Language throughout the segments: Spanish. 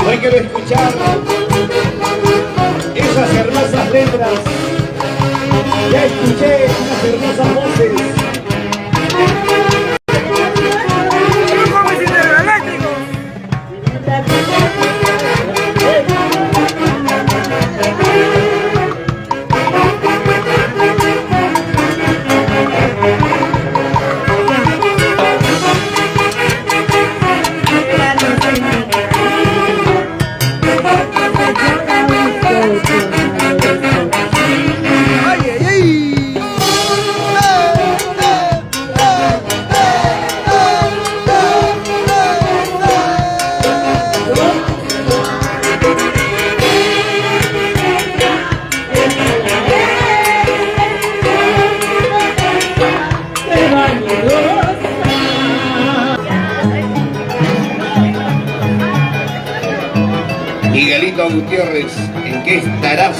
Hoy quiero escuchar esas hermosas letras. Ya escuché unas hermosas voces. Miguelito Gutiérrez, ¿en qué estarás?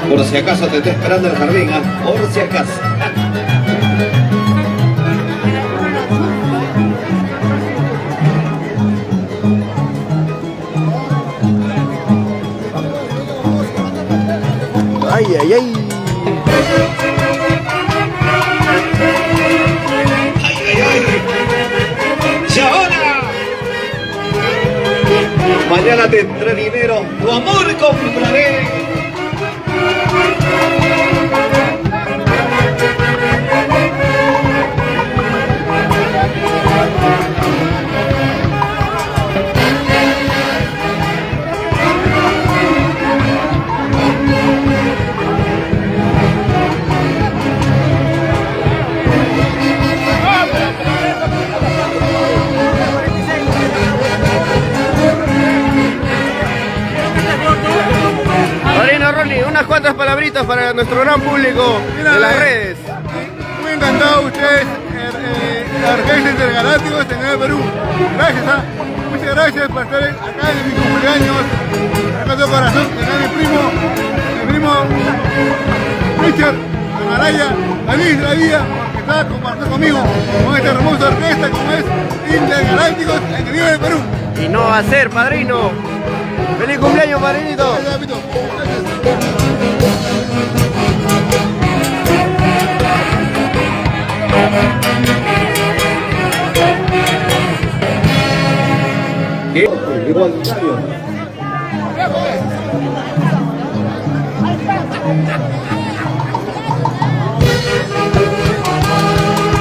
Por si acaso te está esperando el jardín, ¿ah? Por si acaso. Ay, ay, ay. ¡Ay, ay, ay! ¡Chabona! Mañana tendré dinero, tu amor compraré. Unas cuantas palabritas para nuestro gran público de las redes. Muy encantado ustedes, Arcángeles Intergalácticos en el Perú. Gracias, muchas gracias por estar acá en mi cumpleaños. Acá de corazón, acá mi primo Richard, Amaraya, feliz la vida porque está compartiendo conmigo con esta hermosa orquesta como es Intergalácticos en el del Perú. Y no va a ser, padrino. ¡Feliz cumpleaños, padrinito! ¿Qué? Igualitario.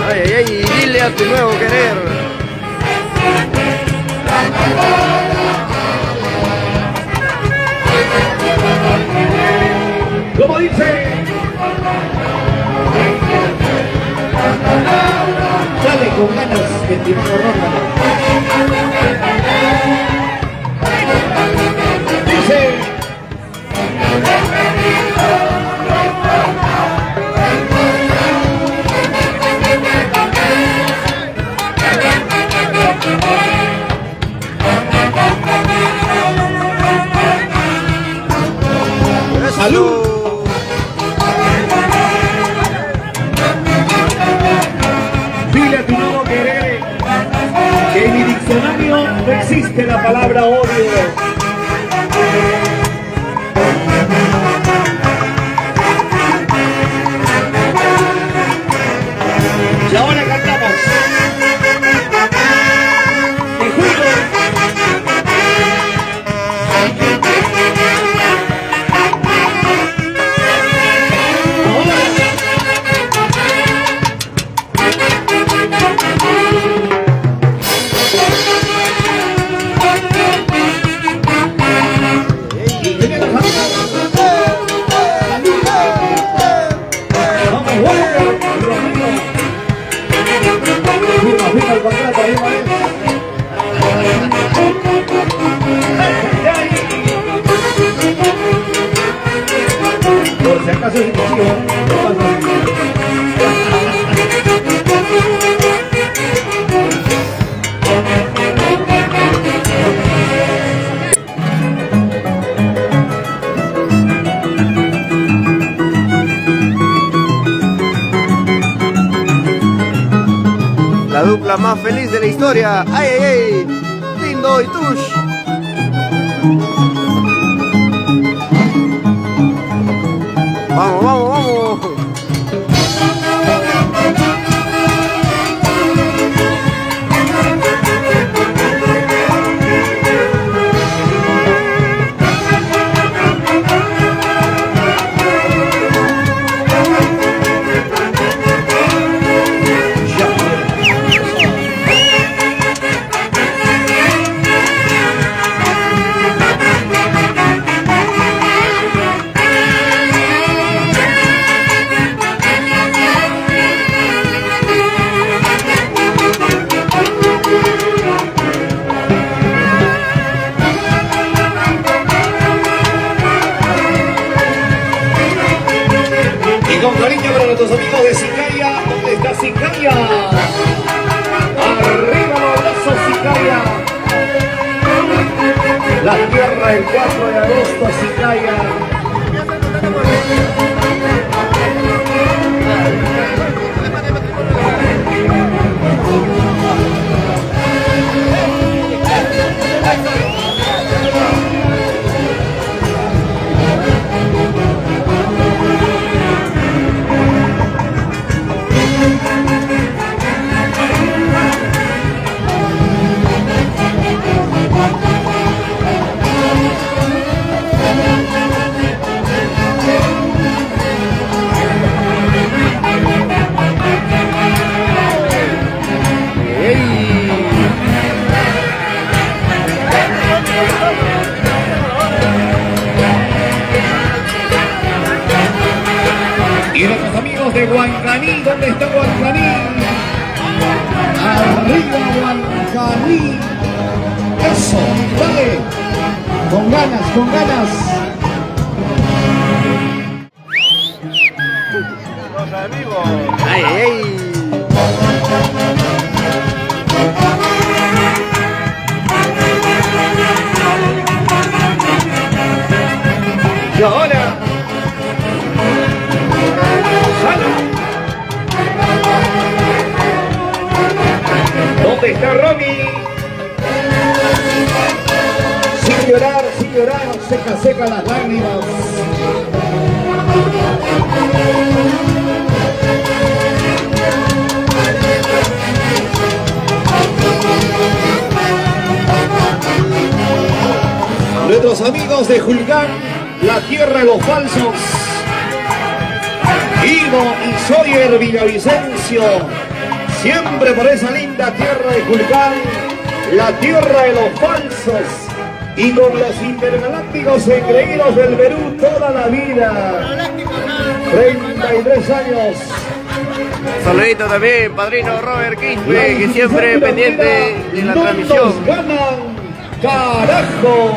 Ay, ay, ay, dile a tu nuevo querer. ¿Cómo dice? Dale con ganas, 21 ronda. Dice. ¡Salud! Dile a tu nuevo querer que en mi diccionario no existe la palabra odio. Y ahora cantamos. Te juro. La dupla más feliz de la historia. ¡Ay, ay, ay! Lindo y Tush. Vamos, vamos, vamos. Con cariño para nuestros amigos de Sicaria. ¿Dónde está Sicaria? Arriba los brazos, Sicaria. La tierra el 4 de agosto, Sicaria. Y nuestros amigos de Huancaní, ¿dónde está Huancaní? Arriba Huancaní. Eso, dale. Con ganas, con ganas. Los amigos. ¡Ay, ay, ay! Y ahora. ¿Dónde está Romy? Sin llorar, seca, seca las lágrimas. Nuestros amigos de Julcán, la tierra de los falsos. Ivo y Sawyer Villavicencio, siempre por esa linda tierra de Julcán, la tierra de los falsos, y con los intergalácticos engreídos del Perú toda la vida. 33 años. Saludito también, padrino Robert Quispe, que siempre es pendiente de la transmisión. Ganan, carajo.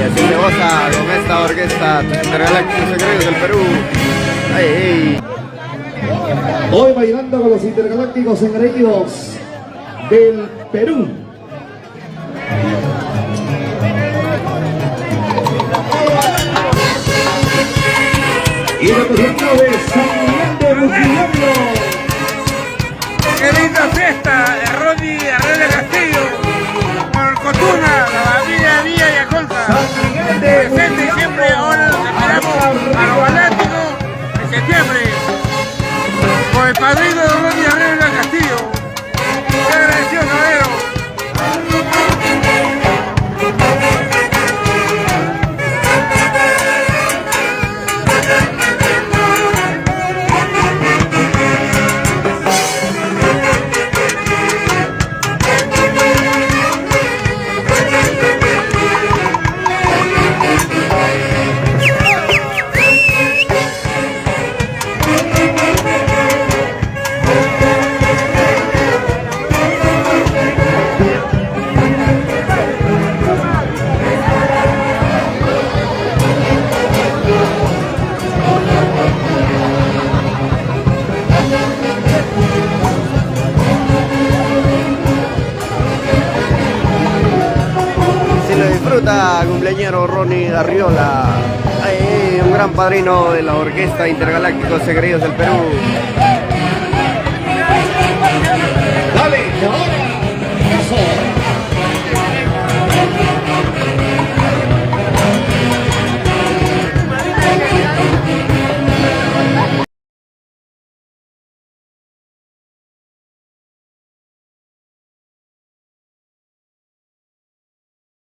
Así se goza con esta orquesta Intergalácticos Engreídos del Perú. Ay, ay. Hoy bailando con los intergalácticos engreídos del Perú. Y la presencia de San Miguel de Buquilando. ¡Qué linda fiesta! Ronnie Herrera Castillo, con Cotuna, la familia Villa y Acolta. San Miguel de Presente siempre, ahora nos esperamos a los galácticos en septiembre, con el padrino de Ronnie Herrera Castillo. ¡Qué agradecido, caballero! Disfruta, cumpleañero Ronnie Arriola, un gran padrino de la Orquesta Intergalácticos Egregios del Perú.